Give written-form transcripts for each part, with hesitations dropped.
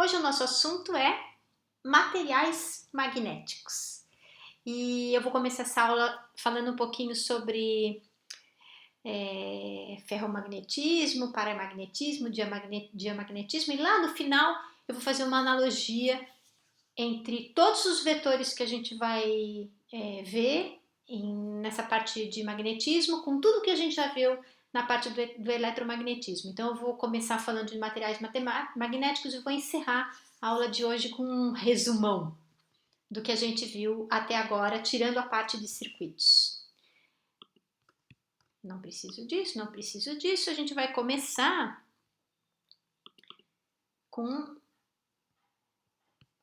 Hoje o nosso assunto é materiais magnéticos. E eu vou começar essa aula falando um pouquinho sobre ferromagnetismo, paramagnetismo, diamagnetismo, e lá no final eu vou fazer uma analogia entre todos os vetores que a gente vai ver nessa parte de magnetismo, com tudo que a gente já viu na parte do eletromagnetismo. Então eu vou começar falando de materiais magnéticos e vou encerrar a aula de hoje com um resumão do que a gente viu até agora, tirando a parte de circuitos. Não preciso disso, não preciso disso. A gente vai começar com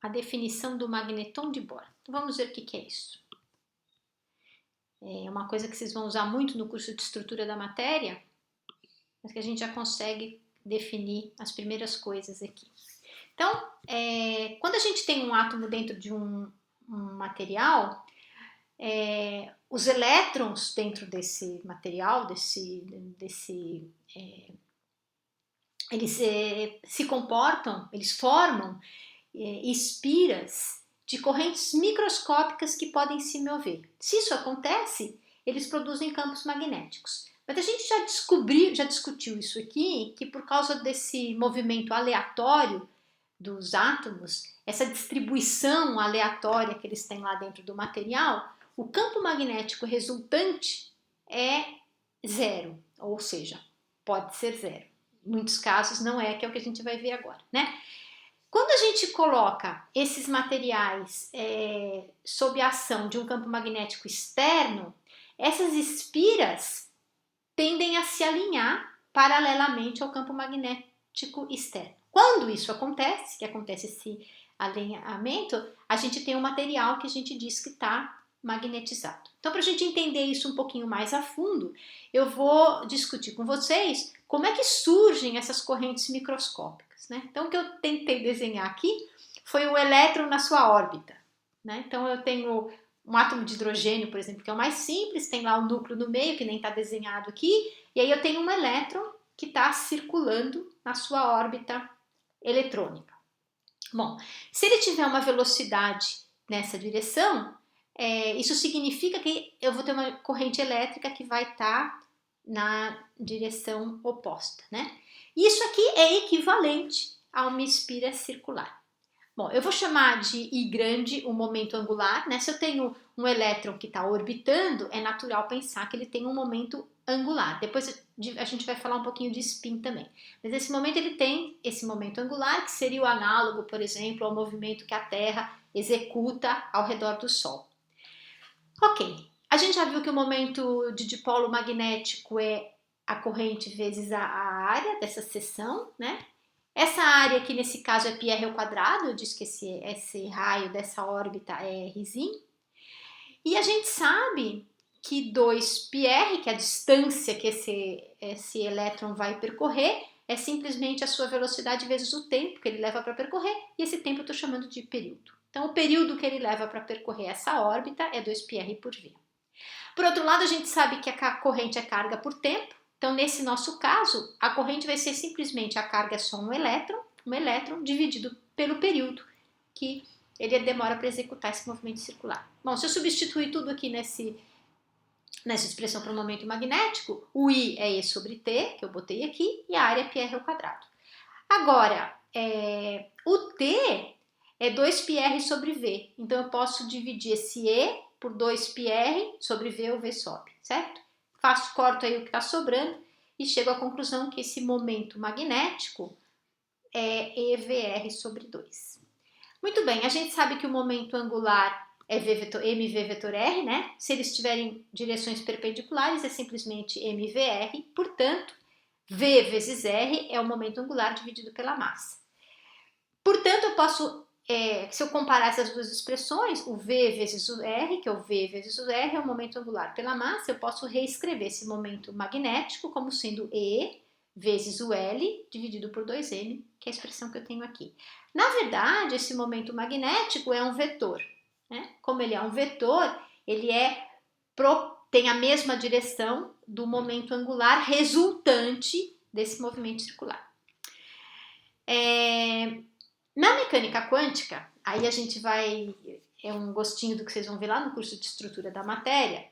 a definição do magneton de Bohr. Então vamos ver o que é isso. É uma coisa que vocês vão usar muito no curso de estrutura da matéria, mas que a gente já consegue definir as primeiras coisas aqui. Então, quando a gente tem um átomo dentro de um material, os elétrons dentro desse material, eles se comportam, eles formam espiras de correntes microscópicas que podem se mover. Se isso acontece, eles produzem campos magnéticos. Mas a gente já discutiu isso aqui, que por causa desse movimento aleatório dos átomos, essa distribuição aleatória que eles têm lá dentro do material, o campo magnético resultante é zero, ou seja, pode ser zero. Em muitos casos não é, que é o que a gente vai ver agora, né? Quando a gente coloca esses materiais sob a ação de um campo magnético externo, essas espiras tendem a se alinhar paralelamente ao campo magnético externo. Quando isso acontece, que acontece esse alinhamento, a gente tem um material que a gente diz que está magnetizado. Então, para a gente entender isso um pouquinho mais a fundo, eu vou discutir com vocês como é que surgem essas correntes microscópicas, né? Então, o que eu tentei desenhar aqui foi o elétron na sua órbita, né? Então, eu tenho um átomo de hidrogênio, por exemplo, que é o mais simples, tem lá o núcleo no meio, que nem está desenhado aqui, e aí eu tenho um elétron que está circulando na sua órbita eletrônica. Bom, se ele tiver uma velocidade nessa direção, isso significa que eu vou ter uma corrente elétrica que vai estar na direção oposta, né? Isso aqui é equivalente a uma espira circular. Bom, eu vou chamar de I grande o momento angular, né? Se eu tenho um elétron que está orbitando, é natural pensar que ele tem um momento angular. Depois a gente vai falar um pouquinho de spin também. Mas nesse momento ele tem esse momento angular, que seria o análogo, por exemplo, ao movimento que a Terra executa ao redor do Sol. Ok, a gente já viu que o momento de dipolo magnético é a corrente vezes a área dessa seção, né? Essa área aqui, nesse caso, é πr ao quadrado, eu disse que esse raio dessa órbita é rzinho. E a gente sabe que 2πr, que é a distância que esse elétron vai percorrer, é simplesmente a sua velocidade vezes o tempo que ele leva para percorrer, e esse tempo eu estou chamando de período. Então, o período que ele leva para percorrer essa órbita é 2πr por v. Por outro lado, a gente sabe que a corrente é carga por tempo. Então, nesse nosso caso, a corrente vai ser simplesmente a carga é só um elétron dividido pelo período que ele demora para executar esse movimento circular. Bom, se eu substituir tudo aqui nessa expressão para o momento magnético, o I é E sobre T, que eu botei aqui, e a área é πr ao quadrado. Agora, o T é 2πr sobre V, então eu posso dividir esse E por 2πr sobre V, ou V sobe, certo? Corto aí o que está sobrando e chego à conclusão que esse momento magnético é EVR sobre 2. Muito bem, a gente sabe que o momento angular é mv vetor r, né? Se eles tiverem direções perpendiculares, é simplesmente mvr, portanto, v vezes r é o momento angular dividido pela massa. Portanto, eu posso, se eu comparar essas duas expressões, o v vezes o r, que é o v vezes o r, é o momento angular pela massa, eu posso reescrever esse momento magnético como sendo E vezes o L dividido por 2m, que é a expressão que eu tenho aqui. Na verdade, esse momento magnético é um vetor, né? Como ele é um vetor, ele tem a mesma direção do momento angular resultante desse movimento circular. Na mecânica quântica, aí a gente vai, é um gostinho do que vocês vão ver lá no curso de estrutura da matéria.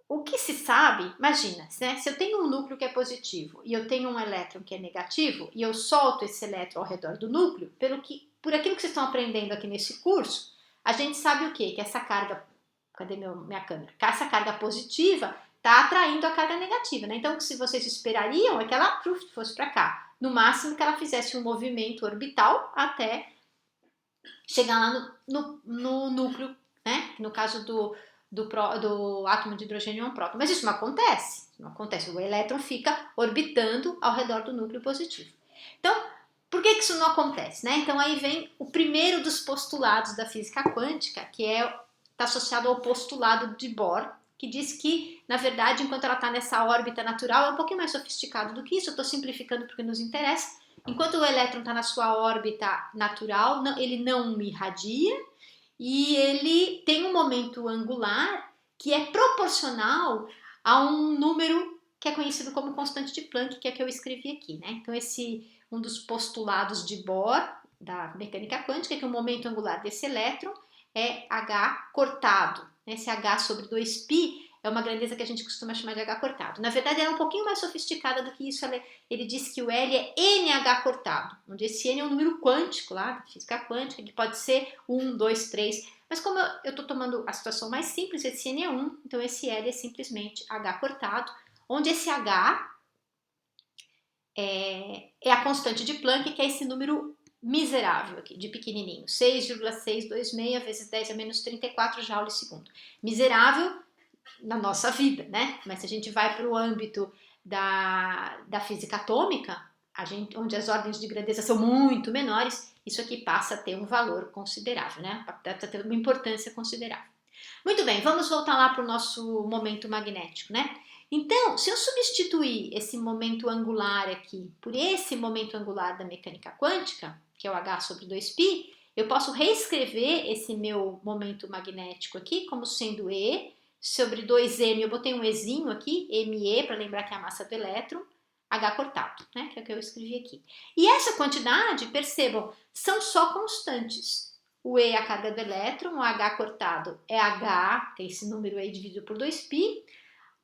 O que se sabe, imagina, né, se eu tenho um núcleo que é positivo e eu tenho um elétron que é negativo e eu solto esse elétron ao redor do núcleo, por aquilo que vocês estão aprendendo aqui nesse curso, a gente sabe o quê? Que essa carga, cadê minha câmera? Que essa carga positiva está atraindo a carga negativa, né? Então, o que vocês esperariam é que ela fosse para cá. No máximo que ela fizesse um movimento orbital até chegar lá no núcleo, né? No caso do átomo de hidrogênio é um próton. Mas isso não acontece. Não acontece. O elétron fica orbitando ao redor do núcleo positivo. Então, por que isso não acontece, né? Então aí vem o primeiro dos postulados da física quântica, que está associado ao postulado de Bohr, que diz que, na verdade, enquanto ela está nessa órbita natural, é um pouquinho mais sofisticado do que isso, eu estou simplificando porque nos interessa. Enquanto o elétron está na sua órbita natural, ele não irradia e ele tem um momento angular que é proporcional a um número que é conhecido como constante de Planck, que é que eu escrevi aqui, né? Então, um dos postulados de Bohr, da mecânica quântica, é que o momento angular desse elétron é h cortado. Esse h sobre 2π é uma grandeza que a gente costuma chamar de h cortado. Na verdade, ela é um pouquinho mais sofisticada do que isso. Ele diz que o L é nh cortado, onde esse n é um número quântico lá, da física quântica, que pode ser 1, 2, 3. Mas como eu estou tomando a situação mais simples, esse n é 1, então esse L é simplesmente h cortado, onde esse h é a constante de Planck, que é esse número miserável aqui, de pequenininho, 6,626 vezes 10 a menos 34 joules segundo. Miserável na nossa vida, né? Mas se a gente vai para o âmbito da física atômica, onde as ordens de grandeza são muito menores, isso aqui passa a ter um valor considerável, né? Passa a ter uma importância considerável. Muito bem, vamos voltar lá para o nosso momento magnético, né? Então, se eu substituir esse momento angular aqui por esse momento angular da mecânica quântica, que é o h sobre 2π, eu posso reescrever esse meu momento magnético aqui como sendo E sobre 2m, eu botei um ezinho aqui, me, para lembrar que é a massa do elétron, h cortado, né, que é o que eu escrevi aqui. E essa quantidade, percebam, são só constantes. O E é a carga do elétron, o h cortado é h, que é esse número aí dividido por 2π,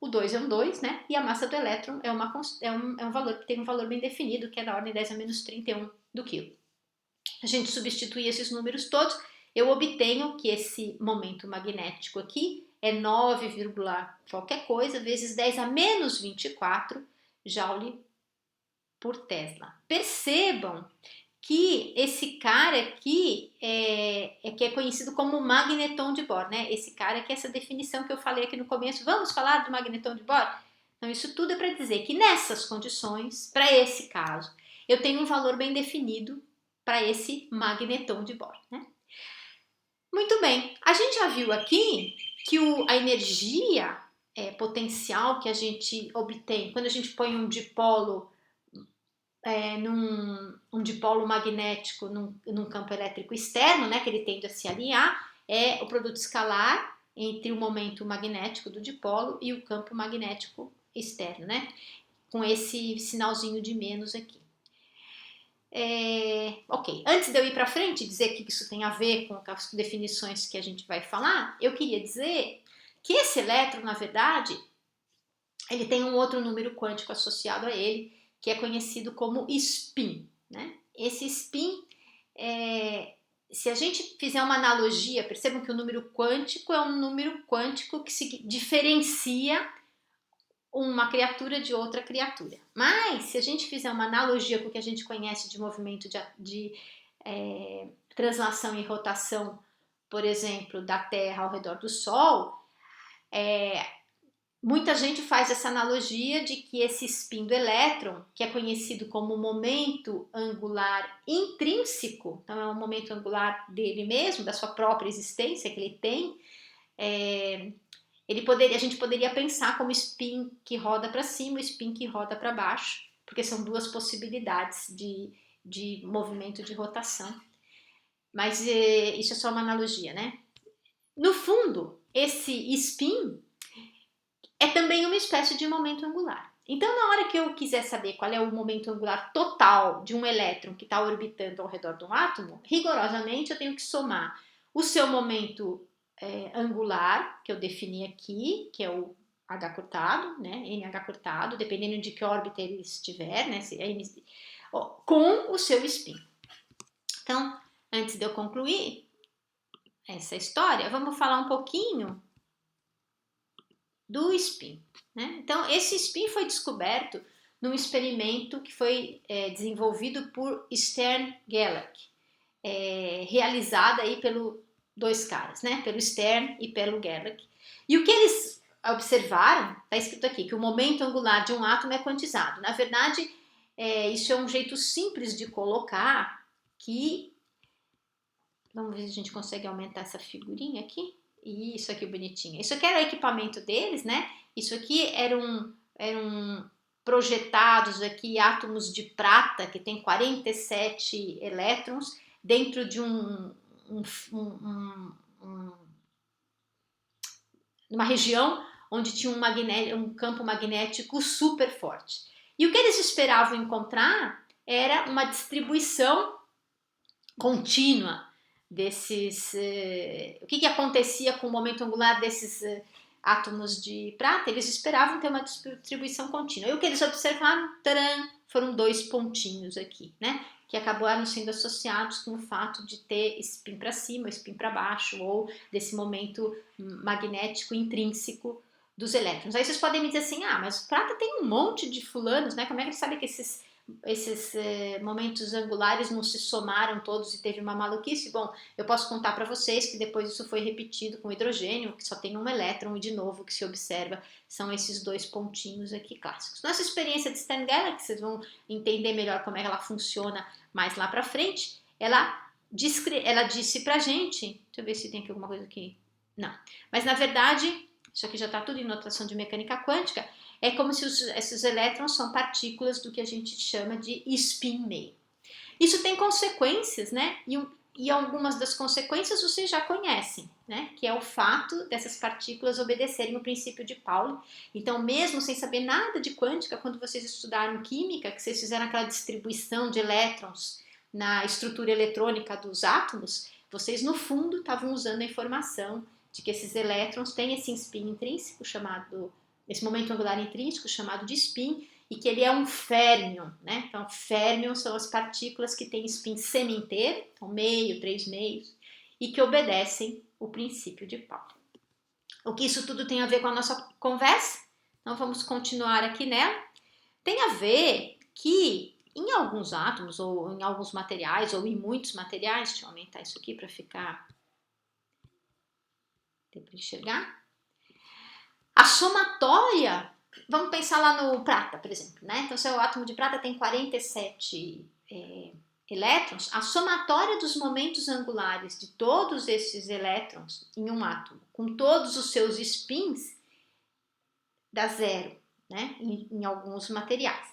o 2 é um 2, né? E a massa do elétron é um valor que tem um valor bem definido, que é da ordem 10 a menos 31 do quilo. A gente substitui esses números todos, eu obtenho que esse momento magnético aqui é 9, qualquer coisa, vezes 10 a menos 24 joule por Tesla. Percebam que esse cara aqui que é conhecido como magneton de Bohr, né? Esse cara que é essa definição que eu falei aqui no começo. Vamos falar do magneton de Bohr? Então, isso tudo é para dizer que nessas condições, para esse caso, eu tenho um valor bem definido para esse magneton de Bohr, né? Muito bem, a gente já viu aqui que a energia potencial que a gente obtém quando a gente põe um dipolo um dipolo magnético num campo elétrico externo, né, que ele tende a se alinhar, é o produto escalar entre o momento magnético do dipolo e o campo magnético externo, né, com esse sinalzinho de menos aqui. Ok, antes de eu ir para frente e dizer que isso tem a ver com as definições que a gente vai falar, eu queria dizer que esse elétron, na verdade, ele tem um outro número quântico associado a ele, que é conhecido como spin, né? Esse spin, se a gente fizer uma analogia, percebam que o número quântico é um número quântico que se diferencia uma criatura de outra criatura. Mas, se a gente fizer uma analogia com o que a gente conhece de movimento de translação e rotação, por exemplo, da Terra ao redor do Sol, muita gente faz essa analogia de que esse spin do elétron, que é conhecido como momento angular intrínseco, então é um momento angular dele mesmo, da sua própria existência que ele tem, a gente poderia pensar como spin que roda para cima e spin que roda para baixo, porque são duas possibilidades de movimento de rotação. Mas isso é só uma analogia, né? No fundo, esse spin é também uma espécie de momento angular. Então, na hora que eu quiser saber qual é o momento angular total de um elétron que está orbitando ao redor de um átomo, rigorosamente eu tenho que somar o seu momento angular, que eu defini aqui, que é o H cortado, né, NH cortado, dependendo de que órbita ele estiver, né, com o seu spin. Então, antes de eu concluir essa história, vamos falar um pouquinho do spin. Né? Então, esse spin foi descoberto num experimento que foi desenvolvido por Stern-Gerlach, realizado aí pelo dois caras, né? Pelo Stern e pelo Gerlach. E o que eles observaram, está escrito aqui, que o momento angular de um átomo é quantizado. Na verdade, isso é um jeito simples de colocar que... Vamos ver se a gente consegue aumentar essa figurinha aqui. Isso aqui bonitinho. Isso aqui era o equipamento deles, né? Isso aqui eram projetados aqui átomos de prata que tem 47 elétrons dentro de uma região onde tinha um campo magnético super forte. E o que eles esperavam encontrar era uma distribuição contínua desses... o que acontecia com o momento angular desses átomos de prata? Eles esperavam ter uma distribuição contínua. E o que eles observaram? Tcharam, foram 2 pontinhos aqui, né? Que acabaram sendo associados com o fato de ter spin para cima, spin para baixo, ou desse momento magnético intrínseco dos elétrons. Aí vocês podem me dizer assim, mas prata tem um monte de fulanos, né? Como é que eles sabem que esses momentos angulares não se somaram todos e teve uma maluquice? Bom, eu posso contar para vocês que depois isso foi repetido com hidrogênio, que só tem um elétron, e de novo o que se observa são esses 2 pontinhos aqui clássicos. Nossa experiência de Stern-Gerlach, que vocês vão entender melhor como é que ela funciona mais lá para frente, ela disse pra gente, deixa eu ver se tem aqui alguma coisa aqui, não, mas na verdade, isso aqui já está tudo em notação de mecânica quântica, é como se esses elétrons são partículas do que a gente chama de spin meio. Isso tem consequências, né? E algumas das consequências vocês já conhecem, né? Que é o fato dessas partículas obedecerem o princípio de Pauli. Então, mesmo sem saber nada de quântica, quando vocês estudaram química, que vocês fizeram aquela distribuição de elétrons na estrutura eletrônica dos átomos, vocês no fundo estavam usando a informação de que esses elétrons têm esse spin intrínseco esse momento angular intrínseco chamado de spin, e que ele é um férmion, né? Então, férmion são as partículas que têm spin semi-inteiro, então meio, 3 meios, e que obedecem o princípio de Pauli. O que isso tudo tem a ver com a nossa conversa? Então, vamos continuar aqui nela. Tem a ver que em alguns átomos, ou em alguns materiais, ou em muitos materiais, deixa eu aumentar isso aqui para ficar... Deu para enxergar? A somatória, vamos pensar lá no prata, por exemplo, né? Então, se o átomo de prata tem 47 elétrons, a somatória dos momentos angulares de todos esses elétrons em um átomo, com todos os seus spins, dá 0, né? Em alguns materiais.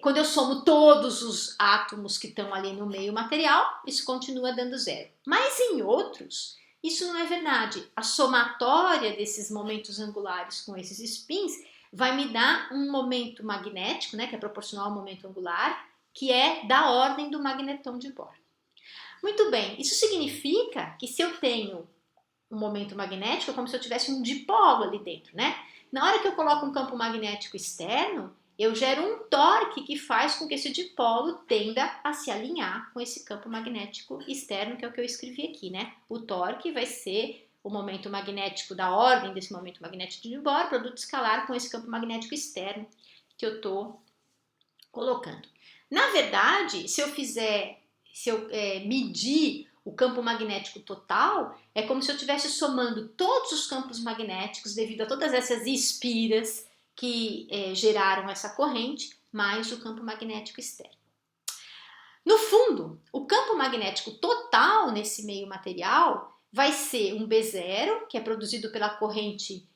Quando eu somo todos os átomos que estão ali no meio material, isso continua dando 0. Mas em outros... Isso não é verdade. A somatória desses momentos angulares com esses spins vai me dar um momento magnético, né, que é proporcional ao momento angular, que é da ordem do magnetão de Bohr. Muito bem, isso significa que se eu tenho um momento magnético, é como se eu tivesse um dipolo ali dentro, né? Na hora que eu coloco um campo magnético externo, eu gero um torque que faz com que esse dipolo tenda a se alinhar com esse campo magnético externo, que é o que eu escrevi aqui, né? O torque vai ser o momento magnético da ordem desse momento magnético de Bohr, produto escalar com esse campo magnético externo que eu estou colocando. Na verdade, se eu medir o campo magnético total, é como se eu estivesse somando todos os campos magnéticos devido a todas essas espiras que geraram essa corrente, mais o campo magnético externo. No fundo, o campo magnético total nesse meio material vai ser um B0, que é produzido pela corrente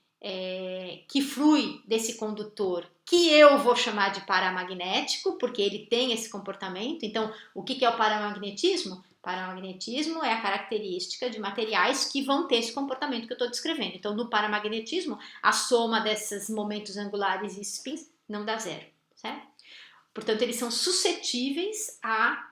que flui desse condutor, que eu vou chamar de paramagnético, porque ele tem esse comportamento. Então, o que é o paramagnetismo? Paramagnetismo é a característica de materiais que vão ter esse comportamento que eu estou descrevendo. Então, no paramagnetismo, a soma desses momentos angulares e spins não dá zero, certo? Portanto, eles são suscetíveis à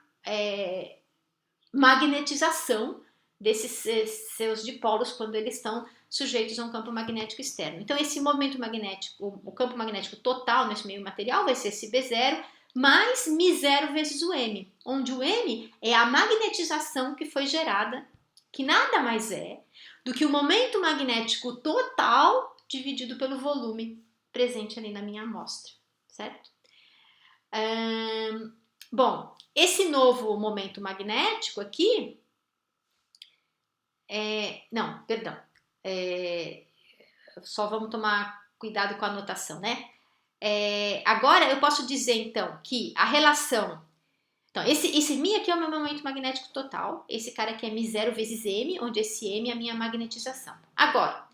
magnetização desses seus dipolos quando eles estão sujeitos a um campo magnético externo. Então, esse movimento magnético, o campo magnético total nesse meio material vai ser esse B0 mais μ0 vezes o M, onde o M é a magnetização que foi gerada, que nada mais é do que o momento magnético total dividido pelo volume presente ali na minha amostra, certo? Bom, esse novo momento magnético aqui, só vamos tomar cuidado com a anotação, né? Agora eu posso dizer então que a relação, então esse Mi aqui é o meu momento magnético total, esse cara aqui é μ0 vezes M, onde esse M é a minha magnetização. Agora,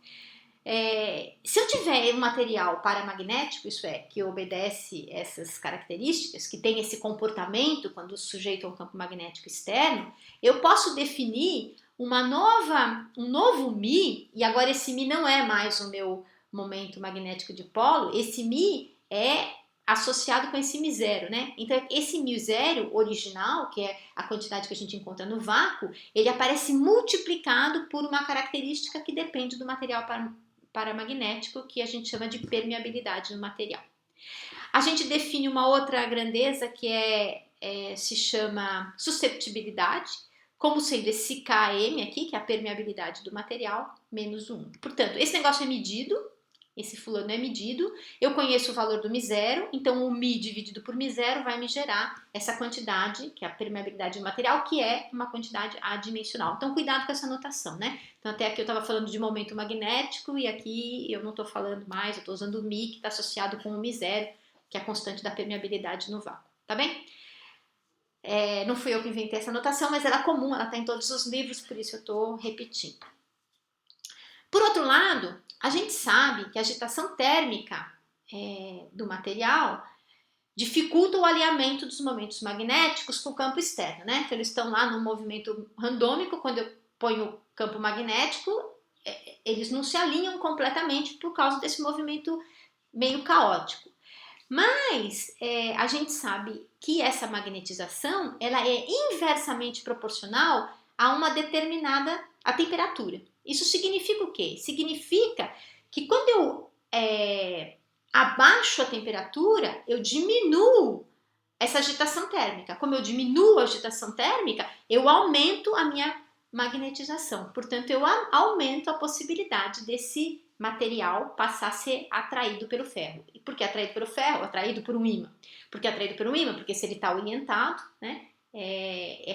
se eu tiver um material paramagnético, isso é, que obedece essas características, que tem esse comportamento quando sujeito a um campo magnético externo, eu posso definir um novo Mi, e agora esse Mi não é mais o meu momento magnético de polo, esse Mi é associado com esse μ0, né? Então, esse μ0 original, que é a quantidade que a gente encontra no vácuo, ele aparece multiplicado por uma característica que depende do material paramagnético, que a gente chama de permeabilidade no material. A gente define uma outra grandeza que se chama susceptibilidade, como sendo esse Km aqui, que é a permeabilidade do material, menos 1. Portanto, esse negócio é medido, esse fulano é medido, eu conheço o valor do μ0, então o Mi dividido por μ0 vai me gerar essa quantidade, que é a permeabilidade do material, que é uma quantidade adimensional. Então, cuidado com essa notação, né? Então, até aqui eu estava falando de momento magnético, e aqui eu não estou falando mais, eu estou usando o Mi, que está associado com o μ0, que é a constante da permeabilidade no vácuo, tá bem? Não fui eu que inventei essa notação, mas ela é comum, ela está em todos os livros, por isso eu estou repetindo. Por outro lado, a gente sabe que a agitação térmica do material dificulta o alinhamento dos momentos magnéticos com o campo externo, né? Então, eles estão lá no movimento randômico, quando eu ponho o campo magnético, eles não se alinham completamente por causa desse movimento meio caótico. Mas a gente sabe que essa magnetização ela é inversamente proporcional a uma determinada temperatura. Isso significa o quê? Significa que quando eu abaixo a temperatura, eu diminuo essa agitação térmica. Como eu diminuo a agitação térmica, eu aumento a minha magnetização. Portanto, eu aumento a possibilidade desse material passar a ser atraído pelo ferro. E por que atraído pelo ferro? Atraído por um ímã. Por que atraído por um ímã? Porque se ele está orientado, né,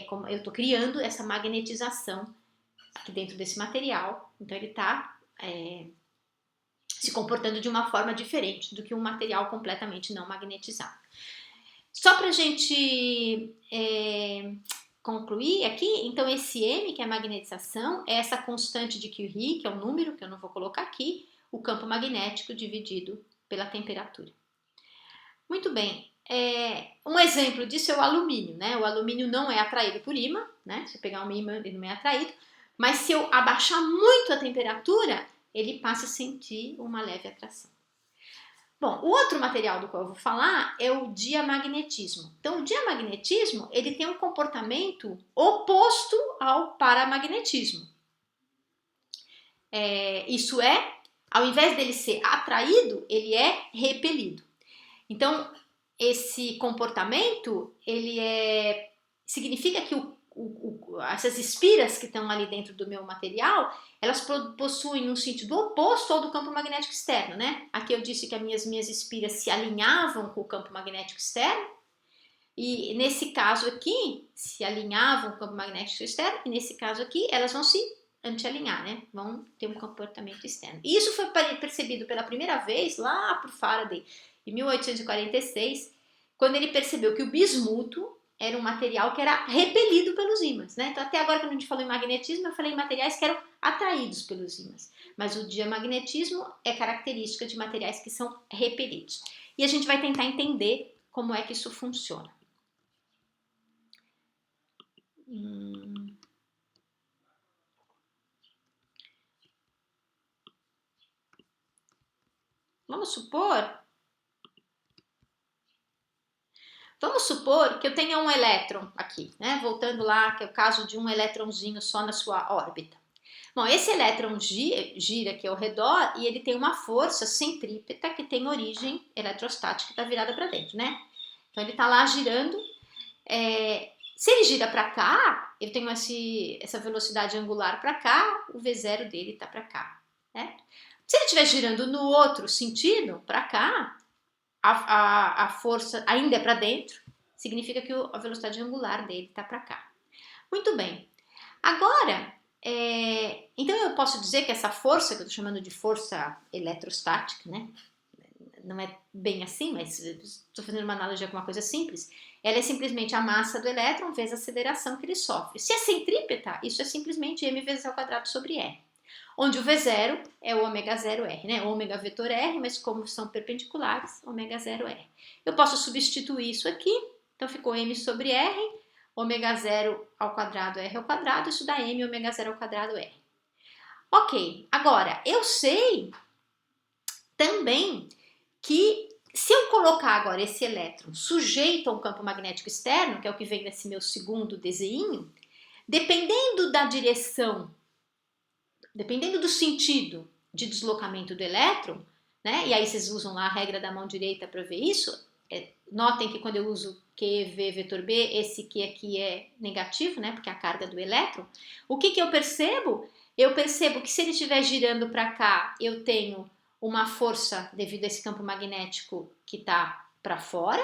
como eu estou criando essa magnetização aqui dentro desse material. Então, ele está se comportando de uma forma diferente do que um material completamente não magnetizado. Só para a gente concluir aqui, então esse M, que é a magnetização, é essa constante de Curie, que é um número que eu não vou colocar aqui, o campo magnético dividido pela temperatura. Muito bem, um exemplo disso é o alumínio, né? O alumínio não é atraído por ímã, né? Se eu pegar um ímã, ele não é atraído, mas se eu abaixar muito a temperatura, ele passa a sentir uma leve atração. Bom, o outro material do qual eu vou falar é o diamagnetismo. Então, o diamagnetismo, ele tem um comportamento oposto ao paramagnetismo. Isso é, ao invés dele ser atraído, ele é repelido. Então, esse comportamento, ele significa que essas espiras que estão ali dentro do meu material, elas possuem um sentido oposto ao do campo magnético externo, né? Aqui eu disse que as minhas espiras se alinhavam com o campo magnético externo, e nesse caso aqui, se alinhavam com o campo magnético externo, e nesse caso aqui, elas vão se anti-alinhar, né? Vão ter um comportamento externo. E isso foi percebido pela primeira vez lá por Faraday, em 1846, quando ele percebeu que o bismuto era um material que era repelido pelos ímãs, né? Então, até agora, quando a gente falou em magnetismo, eu falei em materiais que eram atraídos pelos ímãs. Mas o diamagnetismo é característica de materiais que são repelidos. E a gente vai tentar entender como é que isso funciona. Vamos supor que eu tenha um elétron aqui, né? Voltando lá, que é o caso de um elétronzinho só na sua órbita. Bom, esse elétron gira aqui ao redor e ele tem uma força centrípeta que tem origem eletrostática, que está virada para dentro, né? Então ele está lá girando. Se ele gira para cá, eu tenho essa velocidade angular para cá, o V0 dele está para cá, né? Se ele estiver girando no outro sentido, para cá, a força ainda é para dentro, significa que a velocidade angular dele está para cá. Muito bem. Agora, então eu posso dizer que essa força, que eu estou chamando de força eletrostática, né? Não é bem assim, mas estou fazendo uma analogia com uma coisa simples, ela é simplesmente a massa do elétron vezes a aceleração que ele sofre. Se é centrípeta, isso é simplesmente m vezes ao quadrado sobre r, onde o V0 é o ômega 0r, né? Ômega vetor r, mas como são perpendiculares, ômega 0r. Eu posso substituir isso aqui, então ficou m sobre r, ômega 0 ao quadrado r ao quadrado, isso dá m ômega 0 ao quadrado r. Ok, agora eu sei também que se eu colocar agora esse elétron sujeito a um campo magnético externo, que é o que vem nesse meu segundo desenho, dependendo da direção, dependendo do sentido de deslocamento do elétron, né? E aí vocês usam lá a regra da mão direita para ver isso. Notem que quando eu uso QV vetor B, esse Q aqui é negativo, né? Porque é a carga do elétron. O que eu percebo? Eu percebo que se ele estiver girando para cá, eu tenho uma força devido a esse campo magnético que está para fora.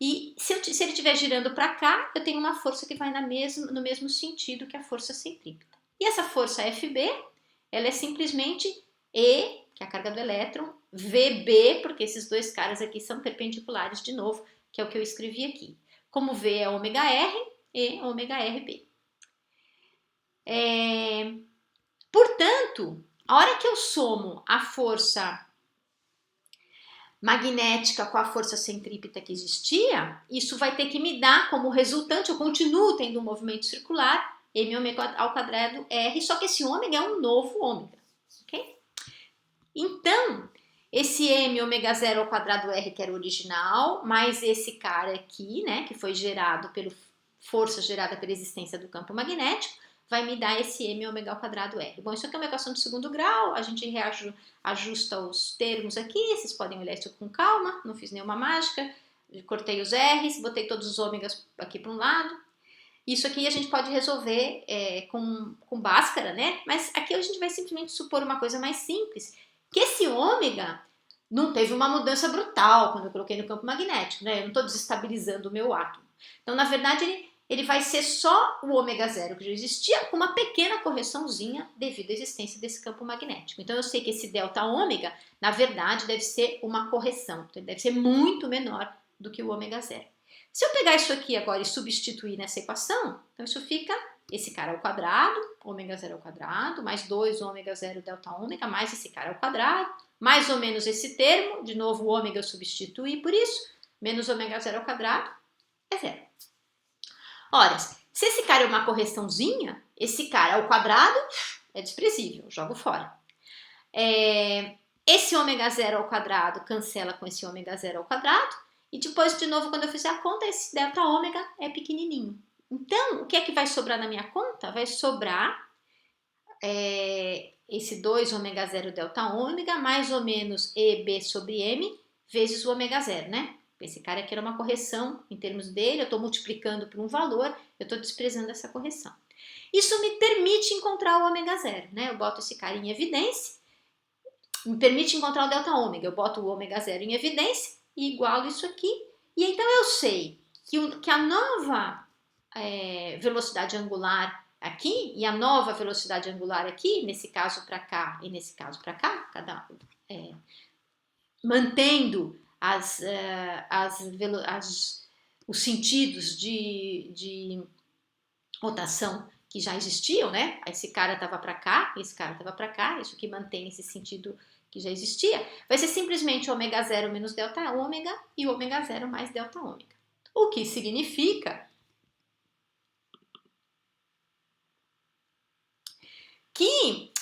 E se ele estiver girando para cá, eu tenho uma força que vai no mesmo sentido que a força centrípeta. E essa força FB, ela é simplesmente E, que é a carga do elétron, VB, porque esses dois caras aqui são perpendiculares de novo, que é o que eu escrevi aqui. Como V é ômega R, E ômega RB. Portanto, a hora que eu somo a força magnética com a força centrípeta que existia, isso vai ter que me dar como resultante, eu continuo tendo um movimento circular, m ômega ao quadrado r, só que esse ômega é um novo ômega, ok? Então, esse m ômega 0 ao quadrado r, que era o original, mais esse cara aqui, né, que foi gerado pela força gerada pela existência do campo magnético, vai me dar esse m ômega ao quadrado r. Bom, isso aqui é uma equação de segundo grau, a gente ajusta os termos aqui, vocês podem olhar isso com calma, não fiz nenhuma mágica, cortei os r's, botei todos os ômegas aqui para um lado. Isso aqui a gente pode resolver com Bhaskara, né? Mas aqui a gente vai simplesmente supor uma coisa mais simples, que esse ômega não teve uma mudança brutal quando eu coloquei no campo magnético, né? Eu não estou desestabilizando o meu átomo. Então, na verdade, ele vai ser só o ômega 0 que já existia, com uma pequena correçãozinha devido à existência desse campo magnético. Então eu sei que esse delta ômega, na verdade, deve ser uma correção, então ele deve ser muito menor do que o ômega 0. Se eu pegar isso aqui agora e substituir nessa equação, então isso fica esse cara ao quadrado, ômega 0 ao quadrado, mais 2 ômega 0 delta ômega, mais esse cara ao quadrado, mais ou menos esse termo, de novo o ômega eu substituí por isso, menos ômega 0 ao quadrado, é 0. Ora, se esse cara é uma correçãozinha, esse cara ao quadrado é desprezível, jogo fora. Esse ômega 0 ao quadrado cancela com esse ômega 0 ao quadrado, e depois, de novo, quando eu fizer a conta, esse delta ômega é pequenininho. Então, o que é que vai sobrar na minha conta? Vai sobrar esse 2 ômega 0 delta ômega, mais ou menos EB sobre M, vezes o ômega 0, né? Esse cara aqui era uma correção em termos dele, eu estou multiplicando por um valor, eu estou desprezando essa correção. Isso me permite encontrar o ômega 0, né? Eu boto esse cara em evidência, me permite encontrar o delta ômega, eu boto o ômega 0 em evidência e igualo isso aqui, e então eu sei que a nova velocidade angular aqui e a nova velocidade angular aqui, nesse caso para cá e nesse caso para cá, mantendo os sentidos de rotação que já existiam, né? Esse cara estava para cá, esse cara estava para cá, isso que mantém esse sentido que já existia, vai ser simplesmente ômega 0 menos delta ômega e ômega 0 mais delta ômega. O que significa aqui,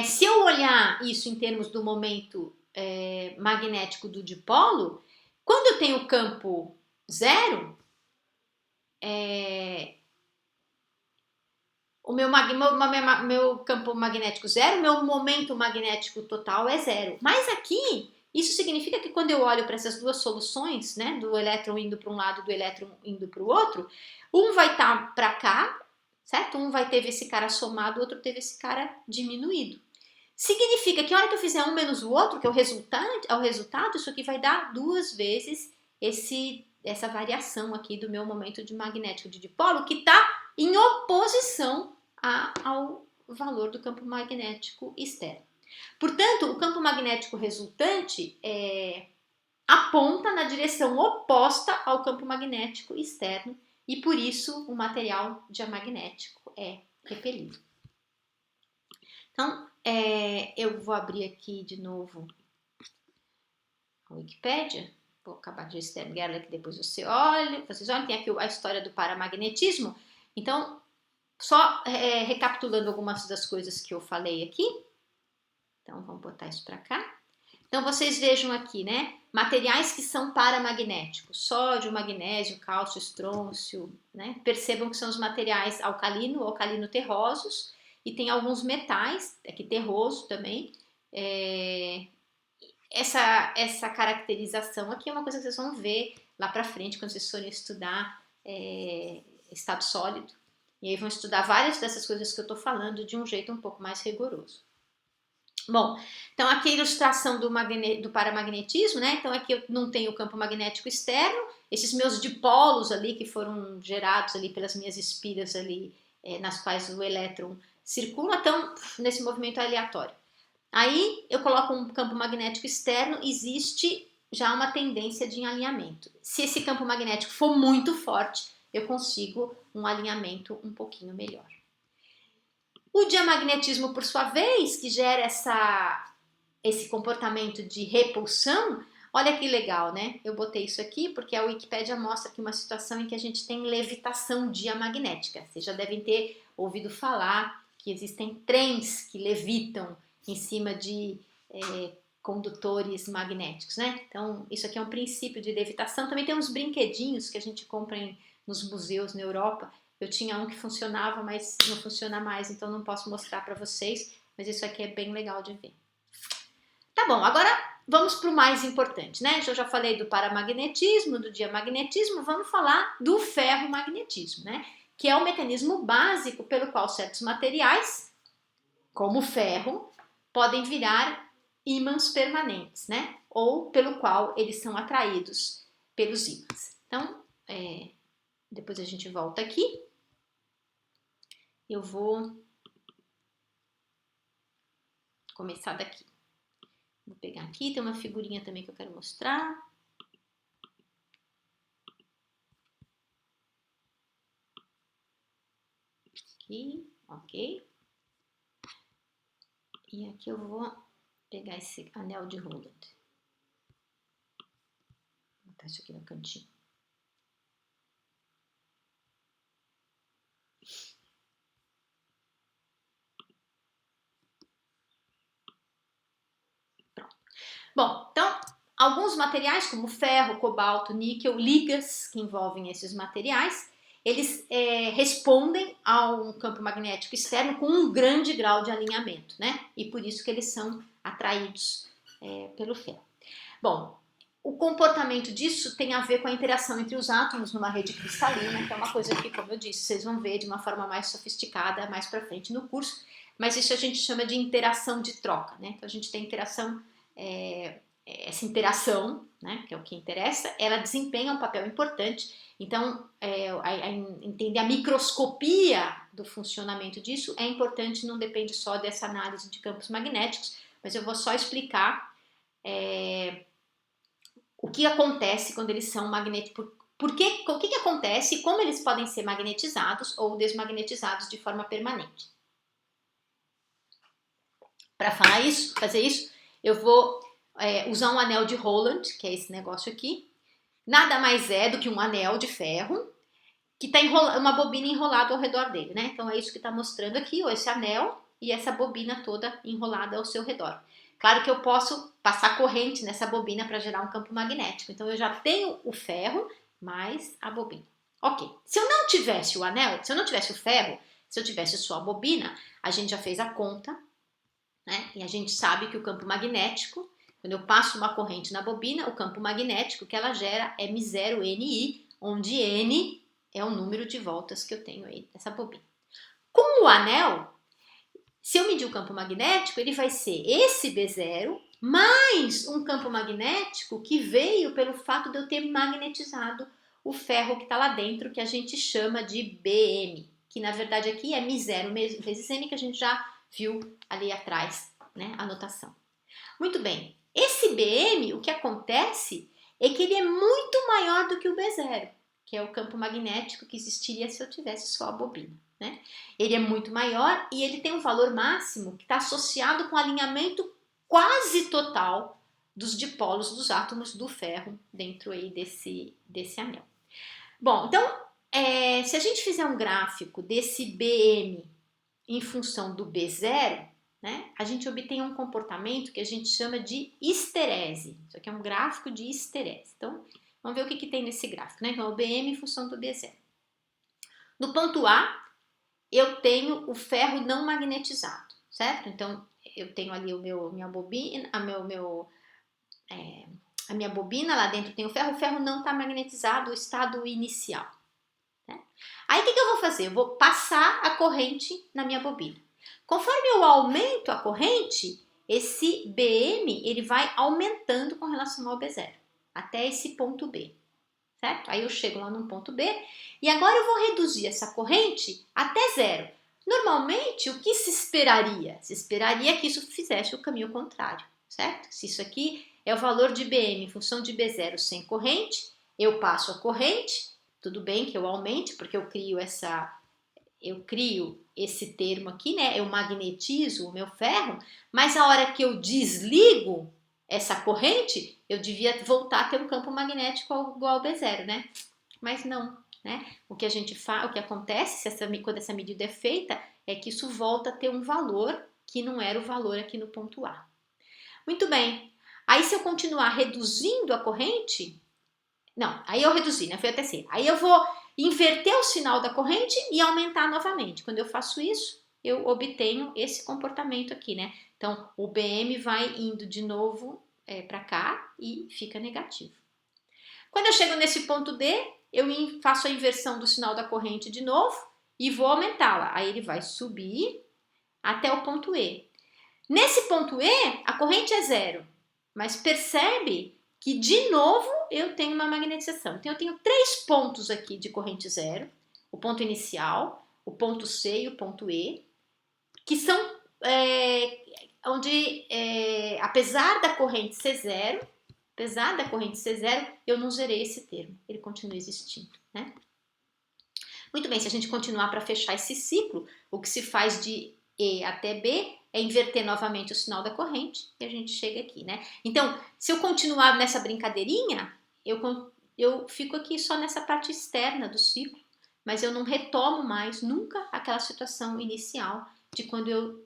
se eu olhar isso em termos do momento magnético do dipolo, quando eu tenho campo zero, o meu campo magnético zero, meu momento magnético total é zero. Mas aqui, isso significa que quando eu olho para essas duas soluções, né, do elétron indo para um lado e do elétron indo para o outro, um vai estar para cá, certo? Um vai ter esse cara somado, o outro teve esse cara diminuído. Significa que a hora que eu fizer um menos o outro, que é o resultado, isso aqui vai dar duas vezes essa variação aqui do meu momento de magnético de dipolo, que está em oposição ao valor do campo magnético externo. Portanto, o campo magnético resultante aponta na direção oposta ao campo magnético externo e por isso o material diamagnético é repelido. Então, eu vou abrir aqui de novo a Wikipédia. Vou acabar de Stern-Gerlach, que depois vocês olhem, tem aqui a história do paramagnetismo. Então, só recapitulando algumas das coisas que eu falei aqui. Então, vamos botar isso para cá. Então, vocês vejam aqui, né? Materiais que são paramagnéticos. Sódio, magnésio, cálcio, estrôncio, né? Percebam que são os materiais alcalino-terrosos. E tem alguns metais, aqui terroso também. Essa caracterização aqui é uma coisa que vocês vão ver lá para frente quando vocês forem estudar estado sólido. E aí vão estudar várias dessas coisas que eu estou falando de um jeito um pouco mais rigoroso. Bom, então aqui a ilustração do paramagnetismo, né? Então aqui eu não tenho o campo magnético externo, esses meus dipolos ali que foram gerados ali pelas minhas espiras ali, nas quais o elétron circula, estão nesse movimento aleatório. Aí eu coloco um campo magnético externo, existe já uma tendência de alinhamento. Se esse campo magnético for muito forte, eu consigo um alinhamento um pouquinho melhor. O diamagnetismo, por sua vez, que gera esse comportamento de repulsão, olha que legal, né? Eu botei isso aqui porque a Wikipédia mostra aqui uma situação em que a gente tem levitação diamagnética. Vocês já devem ter ouvido falar que existem trens que levitam em cima de condutores magnéticos, né? Então, isso aqui é um princípio de levitação. Também tem uns brinquedinhos que a gente compra nos museus na Europa. Eu tinha um que funcionava, mas não funciona mais, então não posso mostrar para vocês, mas isso aqui é bem legal de ver. Tá bom, agora vamos para o mais importante, né? Eu já falei do paramagnetismo, do diamagnetismo, vamos falar do ferromagnetismo, né? Que é o mecanismo básico pelo qual certos materiais, como o ferro, podem virar ímãs permanentes, né? Ou pelo qual eles são atraídos pelos ímãs. Então, depois a gente volta aqui. Eu vou começar daqui. Vou pegar aqui, tem uma figurinha também que eu quero mostrar. Aqui, ok. E aqui eu vou pegar esse anel de Rowland. Vou botar isso aqui no cantinho. Pronto. Bom, então, alguns materiais como ferro, cobalto, níquel, ligas que envolvem esses materiais, eles respondem a um campo magnético externo com um grande grau de alinhamento, né? E por isso que eles são atraídos pelo ferro. Bom, o comportamento disso tem a ver com a interação entre os átomos numa rede cristalina, que é uma coisa que, como eu disse, vocês vão ver de uma forma mais sofisticada mais para frente no curso, mas isso a gente chama de interação de troca, né? Então a gente tem interação, essa interação, né, que é o que interessa, ela desempenha um papel importante. Então, entender a microscopia do funcionamento disso é importante, não depende só dessa análise de campos magnéticos, mas eu vou só explicar o que acontece quando eles são magnéticos, o que acontece e como eles podem ser magnetizados ou desmagnetizados de forma permanente. Para fazer isso, eu vou usar um anel de Rowland, que é esse negócio aqui. Nada mais é do que um anel de ferro que está uma bobina enrolada ao redor dele, né? Então é isso que está mostrando aqui, esse anel, e essa bobina toda enrolada ao seu redor. Claro que eu posso passar corrente nessa bobina para gerar um campo magnético. Então eu já tenho o ferro mais a bobina. Ok. Se eu não tivesse o anel, se eu não tivesse o ferro, se eu tivesse só a bobina, a gente já fez a conta, né? E a gente sabe que o campo magnético, quando eu passo uma corrente na bobina, o campo magnético que ela gera é M0NI, onde N é o número de voltas que eu tenho aí nessa bobina. Com o anel, se eu medir o campo magnético, ele vai ser esse B0 mais um campo magnético que veio pelo fato de eu ter magnetizado o ferro que está lá dentro, que a gente chama de BM, que na verdade aqui é M0 vezes M, que a gente já viu ali atrás, né, a notação. Muito bem, esse BM, o que acontece é que ele é muito maior do que o B0, que é o campo magnético que existiria se eu tivesse só a bobina. Né? Ele é muito maior e ele tem um valor máximo que está associado com o alinhamento quase total dos dipolos dos átomos do ferro dentro aí desse anel. Bom, então, se a gente fizer um gráfico desse BM em função do B0, né, a gente obtém um comportamento que a gente chama de histerese. Isso aqui é um gráfico de histerese. Então, vamos ver o que tem nesse gráfico. Né? Então, o BM em função do B0. No ponto A, eu tenho o ferro não magnetizado, certo? Então, eu tenho ali minha bobina, a minha bobina, lá dentro tem o ferro não está magnetizado, o estado inicial. Né? Aí, o que eu vou fazer? Eu vou passar a corrente na minha bobina. Conforme eu aumento a corrente, esse BM ele vai aumentando com relação ao B0, até esse ponto B. Certo? Aí eu chego lá no ponto B e agora eu vou reduzir essa corrente até zero. Normalmente, o que se esperaria? Se esperaria que isso fizesse o caminho contrário, certo? Se isso aqui é o valor de BM em função de B0 sem corrente, eu passo a corrente, tudo bem que eu aumente, porque eu crio esse termo aqui, né? Eu magnetizo o meu ferro, mas a hora que eu desligo essa corrente, eu devia voltar a ter um campo magnético igual ao B0, né? Mas não, né? O que a gente faz, o que acontece quando essa medida é feita é que isso volta a ter um valor que não era o valor aqui no ponto A. Muito bem. Aí se eu continuar reduzindo a corrente, não, aí eu reduzi, né? Foi até C. Aí eu vou inverter o sinal da corrente e aumentar novamente. Quando eu faço isso, eu obtenho esse comportamento aqui, né? Então, o BM vai indo de novo para cá e fica negativo. Quando eu chego nesse ponto D, eu faço a inversão do sinal da corrente de novo e vou aumentá-la. Aí ele vai subir até o ponto E. Nesse ponto E, a corrente é zero, mas percebe que de novo eu tenho uma magnetização. Então eu tenho 3 pontos aqui de corrente zero, o ponto inicial, o ponto C e o ponto E, que são onde, apesar da corrente ser zero, eu não zerei esse termo, ele continua existindo, né? Muito bem, se a gente continuar para fechar esse ciclo, o que se faz de E até B é inverter novamente o sinal da corrente e a gente chega aqui, né? Então, se eu continuar nessa brincadeirinha, eu fico aqui só nessa parte externa do ciclo, mas eu não retomo mais nunca aquela situação inicial de quando eu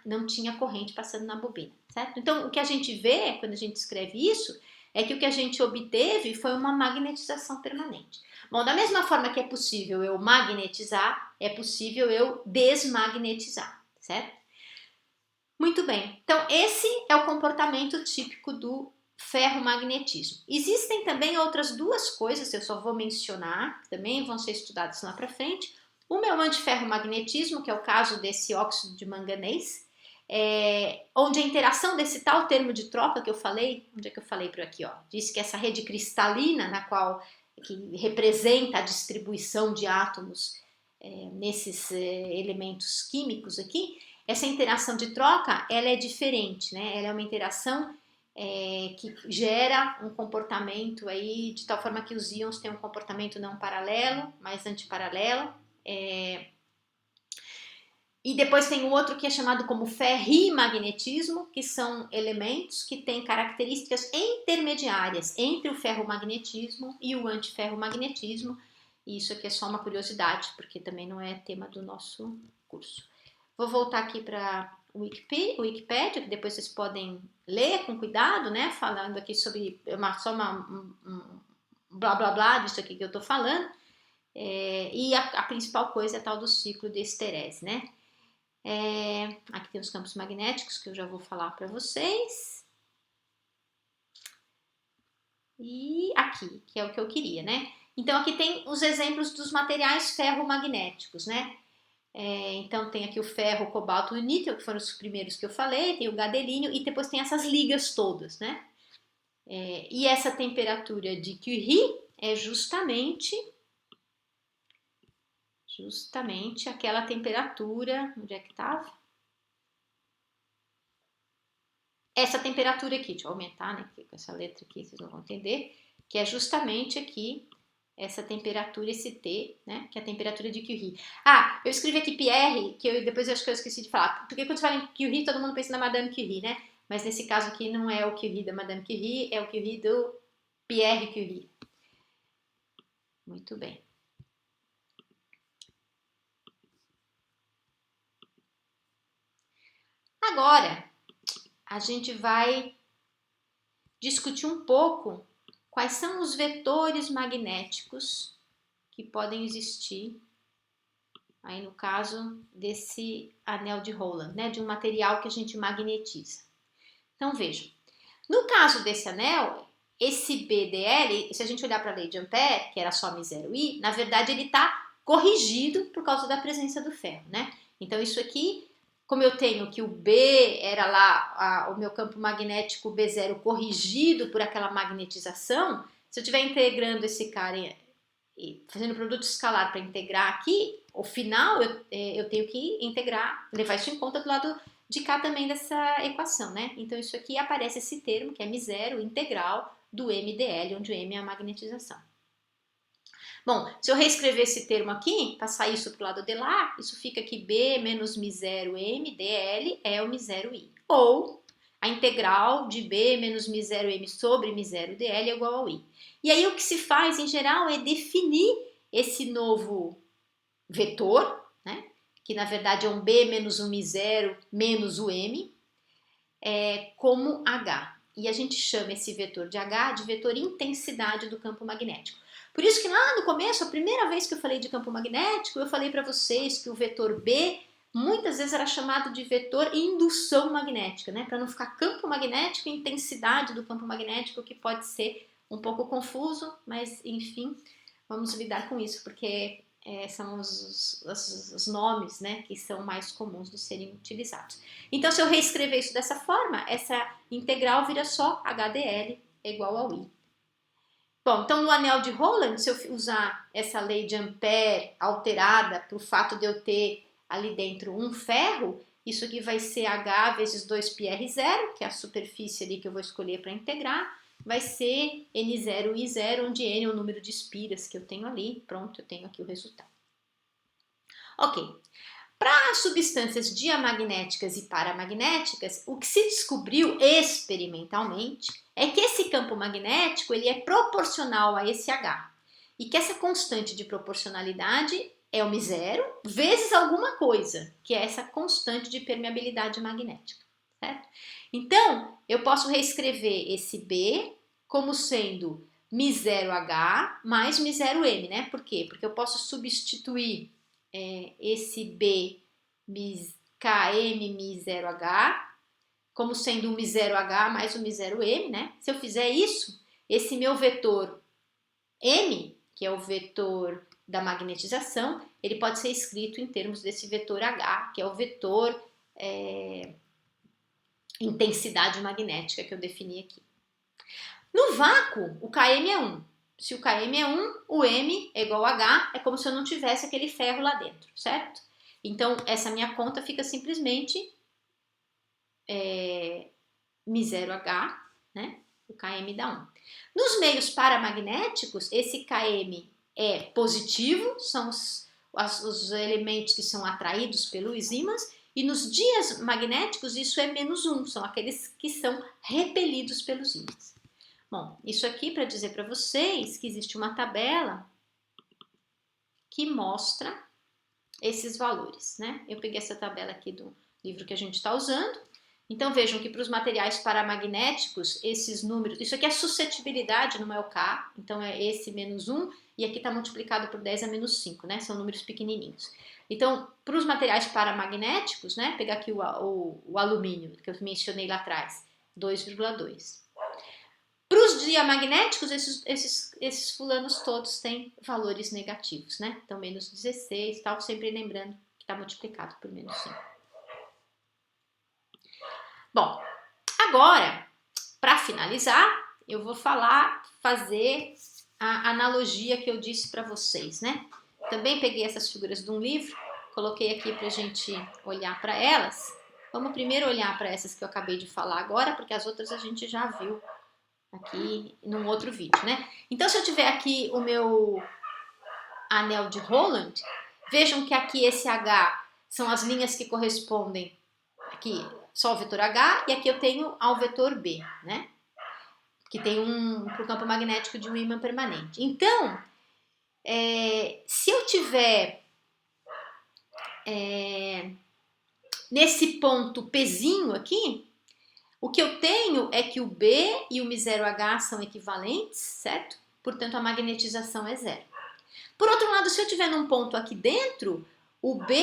não tinha corrente passando na bobina, certo? Então, o que a gente vê quando a gente escreve isso é que o que a gente obteve foi uma magnetização permanente. Bom, da mesma forma que é possível eu magnetizar, é possível eu desmagnetizar, certo? Muito bem, então esse é o comportamento típico do ferromagnetismo. Existem também outras 2 coisas, eu só vou mencionar, que também vão ser estudadas lá para frente. O meu antiferromagnetismo, que é o caso desse óxido de manganês, onde a interação desse tal termo de troca que eu falei, onde é que eu falei por aqui, ó, disse que essa rede cristalina que representa a distribuição de átomos nesses elementos químicos aqui, essa interação de troca, ela é diferente, né? Ela é uma interação que gera um comportamento aí, de tal forma que os íons têm um comportamento não paralelo, mas antiparalelo. E depois tem o outro que é chamado como ferrimagnetismo, que são elementos que têm características intermediárias entre o ferromagnetismo e o antiferromagnetismo. E isso aqui é só uma curiosidade, porque também não é tema do nosso curso. Vou voltar aqui para o Wikipédia, que depois vocês podem ler com cuidado, né? Falando aqui sobre um blá blá blá disso aqui que eu tô falando. E a principal coisa é a tal do ciclo de esterese, né? Aqui tem os campos magnéticos que eu já vou falar para vocês. E aqui, que é o que eu queria, né? Então aqui tem os exemplos dos materiais ferromagnéticos, né? Então tem aqui o ferro, o cobalto e o níquel, que foram os primeiros que eu falei, tem o gadelínio e depois tem essas ligas todas, né? E essa temperatura de Curie é justamente aquela temperatura, onde é que estava? Essa temperatura aqui, deixa eu aumentar, né? Porque com essa letra aqui vocês não vão entender, que é justamente aqui essa temperatura, esse T, né? Que é a temperatura de Curie. Eu escrevi aqui Pierre, que depois eu acho que eu esqueci de falar, porque quando você fala em Curie, todo mundo pensa na Madame Curie, né? Mas nesse caso aqui não é o Curie da Madame Curie, é o Curie do Pierre Curie. Muito bem. Agora, a gente vai discutir um pouco quais são os vetores magnéticos que podem existir aí no caso desse anel de Rowland, né, de um material que a gente magnetiza. Então vejam, no caso desse anel, esse BDL, se a gente olhar para a lei de Ampère, que era só μ0i, na verdade ele está corrigido por causa da presença do ferro, né? Então isso aqui, como eu tenho que o B era lá o meu campo magnético B0 corrigido por aquela magnetização, se eu estiver integrando esse cara e fazendo produto escalar para integrar aqui, o final eu tenho que integrar, levar isso em conta do lado de cá também dessa equação, né? Então isso aqui aparece esse termo que é μ0 integral do MdL, onde o M é a magnetização. Bom, se eu reescrever esse termo aqui, passar isso para o lado de lá, isso fica que B menos μ0M dL é o μ0I. Ou a integral de B menos μ0M sobre μ0 dL é igual ao I. E aí o que se faz em geral é definir esse novo vetor, né? Que na verdade é um B menos um μ0 menos o M, como H. E a gente chama esse vetor de H de vetor intensidade do campo magnético. Por isso que lá no começo, a primeira vez que eu falei de campo magnético, eu falei para vocês que o vetor B muitas vezes era chamado de vetor indução magnética, né? Para não ficar campo magnético e intensidade do campo magnético, que pode ser um pouco confuso, mas enfim, vamos lidar com isso, porque são os nomes, né, que são mais comuns de serem utilizados. Então, se eu reescrever isso dessa forma, essa integral vira só HDL igual ao I. Bom, então no anel de Rowland, se eu usar essa lei de Ampère alterada para o fato de eu ter ali dentro um ferro, isso aqui vai ser H vezes 2πr0, que é a superfície ali que eu vou escolher para integrar, vai ser N0I0, onde N é o número de espiras que eu tenho ali. Pronto, eu tenho aqui o resultado. Ok. Para substâncias diamagnéticas e paramagnéticas, o que se descobriu experimentalmente é que esse campo magnético ele é proporcional a esse H e que essa constante de proporcionalidade é o μ0 vezes alguma coisa, que é essa constante de permeabilidade magnética, certo? Então, eu posso reescrever esse B como sendo μ0H mais μ0M, né? Por quê? Porque eu posso substituir esse B KM μ0H como sendo o μ0H mais o μ0M, né? Se eu fizer isso, esse meu vetor M, que é o vetor da magnetização, ele pode ser escrito em termos desse vetor H, que é o vetor intensidade magnética que eu defini aqui. No vácuo, o Km é 1. Se o Km é 1, o M é igual a H, é como se eu não tivesse aquele ferro lá dentro, certo? Então, essa minha conta fica simplesmente μ0H, né? O Km dá 1. Nos meios paramagnéticos, esse Km é positivo, são os elementos que são atraídos pelos ímãs, e nos dias magnéticos isso é -1, são aqueles que são repelidos pelos ímãs. Bom, isso aqui para dizer para vocês que existe uma tabela que mostra esses valores, né? Eu peguei essa tabela aqui do livro que a gente está usando. Então vejam que para os materiais paramagnéticos, esses números, isso aqui é suscetibilidade, não é o K, então é esse menos 1, e aqui está multiplicado por 10 a menos 5, né? São números pequenininhos. Então, para os materiais paramagnéticos, né? Pegar aqui o alumínio, que eu mencionei lá atrás, 2,2. Para os diamagnéticos, esses fulanos todos têm valores negativos, né? Então, menos 16 e tal, sempre lembrando que está multiplicado por menos 5. Bom, agora, para finalizar, eu vou fazer a analogia que eu disse para vocês, né? Também peguei essas figuras de um livro, coloquei aqui para a gente olhar para elas. Vamos primeiro olhar para essas que eu acabei de falar agora, porque as outras a gente já viu aqui num outro vídeo, né? Então, se eu tiver aqui o meu anel de Roland, vejam que aqui esse H são as linhas que correspondem aqui só o vetor H, e aqui eu tenho ao vetor B, né? Que tem para o campo magnético de um ímã permanente. Então, se eu tiver nesse ponto Pzinho aqui, o que eu tenho é que o B e o Mi0H são equivalentes, certo? Portanto, a magnetização é zero. Por outro lado, se eu tiver num ponto aqui dentro, o B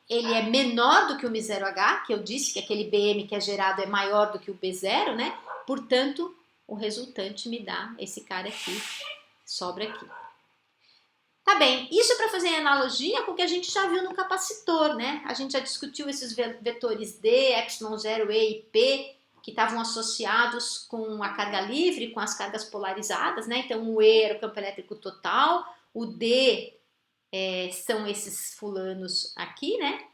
ele é menor do que o Mi0H, que eu disse que aquele BM que é gerado é maior do que o B0, né? Portanto, o resultante me dá esse cara aqui, sobra aqui. Tá bem, isso é para fazer analogia com o que a gente já viu no capacitor, né? A gente já discutiu esses vetores D, ε0, E e P, que estavam associados com a carga livre, com as cargas polarizadas, né? Então, o E era o campo elétrico total, o D são esses fulanos aqui, né?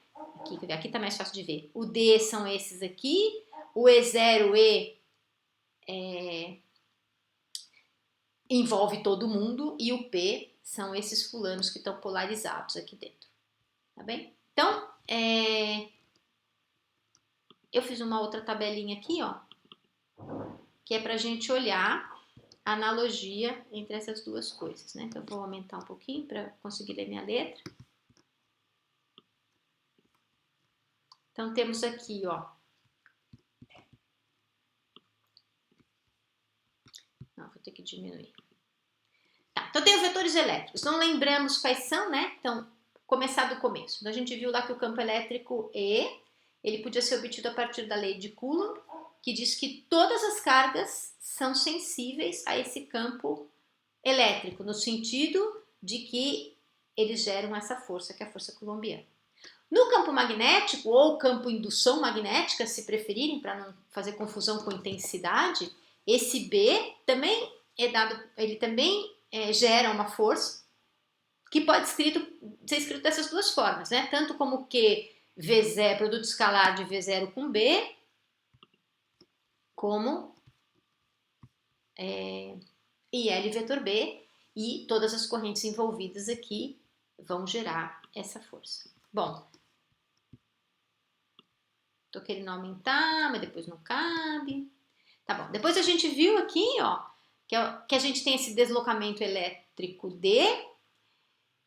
Aqui tá mais fácil de ver. O D são esses aqui, o E0, envolve todo mundo, e o P são esses fulanos que estão polarizados aqui dentro, tá bem? Então, eu fiz uma outra tabelinha aqui, ó, que é pra gente olhar a analogia entre essas duas coisas, né? Então, eu vou aumentar um pouquinho para conseguir ler minha letra. Então, temos aqui, ó. Não, vou ter que diminuir. Tá, então, tem os vetores elétricos. Não lembramos quais são, né? Então, começar do começo. Então, a gente viu lá que o campo elétrico E, ele podia ser obtido a partir da lei de Coulomb, que diz que todas as cargas são sensíveis a esse campo elétrico, no sentido de que eles geram essa força, que é a força coulombiana. No campo magnético, ou campo indução magnética, se preferirem, para não fazer confusão com intensidade, esse B também ele também gera uma força que pode ser escrito dessas duas formas, né? Tanto como que V0, produto escalar de V0 com B, como IL vetor B, e todas as correntes envolvidas aqui vão gerar essa força. Bom, tô querendo aumentar, mas depois não cabe. Tá bom, depois a gente viu aqui, ó, que a gente tem esse deslocamento elétrico D,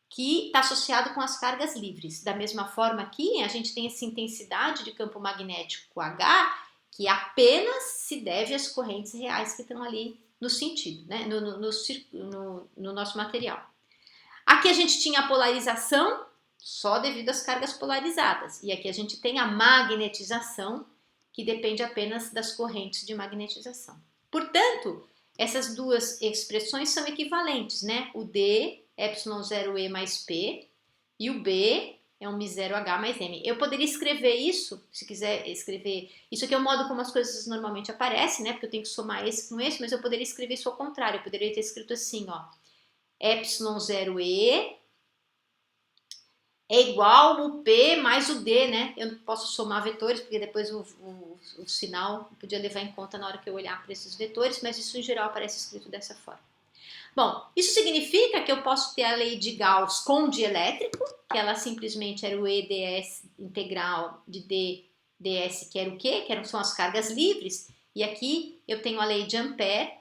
que está associado com as cargas livres. Da mesma forma aqui, a gente tem essa intensidade de campo magnético H, que apenas se deve às correntes reais que estão ali no sentido, né? no nosso material. Aqui a gente tinha a polarização só devido às cargas polarizadas. E aqui a gente tem a magnetização, que depende apenas das correntes de magnetização. Portanto, essas duas expressões são equivalentes, né? O D, ε0E mais P, e o B é um Mi0H mais M. Eu poderia escrever isso, se quiser escrever... Isso aqui é o modo como as coisas normalmente aparecem, né? Porque eu tenho que somar esse com esse, mas eu poderia escrever isso ao contrário. Eu poderia ter escrito assim, ó. ε0E é igual o P mais o D, né? Eu não posso somar vetores, porque depois o sinal podia levar em conta na hora que eu olhar para esses vetores, mas isso em geral aparece escrito dessa forma. Bom, isso significa que eu posso ter a lei de Gauss com dielétrico, que ela simplesmente era o EdS integral de D, ds, que era o quê? São as cargas livres, e aqui eu tenho a lei de Ampère,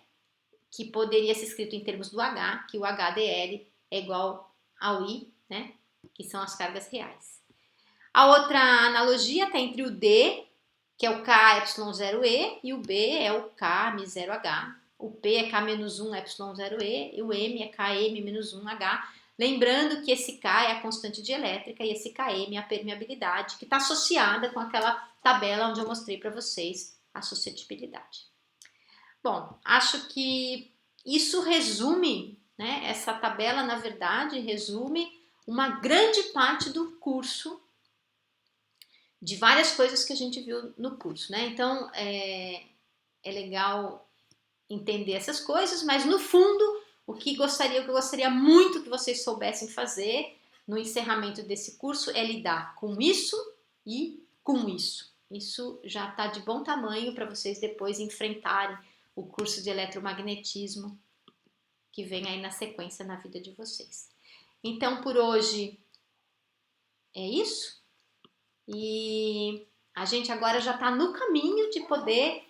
que poderia ser escrito em termos do H, que o HdL é igual ao I, né? que são as cargas reais. A outra analogia está entre o D, que é o K-epsilon0e, e o B é o K-m0h. O P é K-1 epsilon0e e o M é Km-1h. Lembrando que esse K é a constante dielétrica e esse Km é a permeabilidade, que está associada com aquela tabela onde eu mostrei para vocês a suscetibilidade. Bom, acho que isso resume, né? Essa tabela, na verdade, resume uma grande parte do curso, de várias coisas que a gente viu no curso, né? Então, é legal entender essas coisas, mas no fundo, o que eu gostaria muito que vocês soubessem fazer no encerramento desse curso é lidar com isso e com isso. Isso já está de bom tamanho para vocês depois enfrentarem o curso de eletromagnetismo que vem aí na sequência na vida de vocês. Então, por hoje é isso. E a gente agora já está no caminho de poder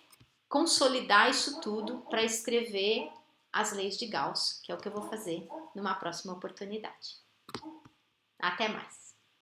consolidar isso tudo para escrever as leis de Gauss, que é o que eu vou fazer numa próxima oportunidade. Até mais!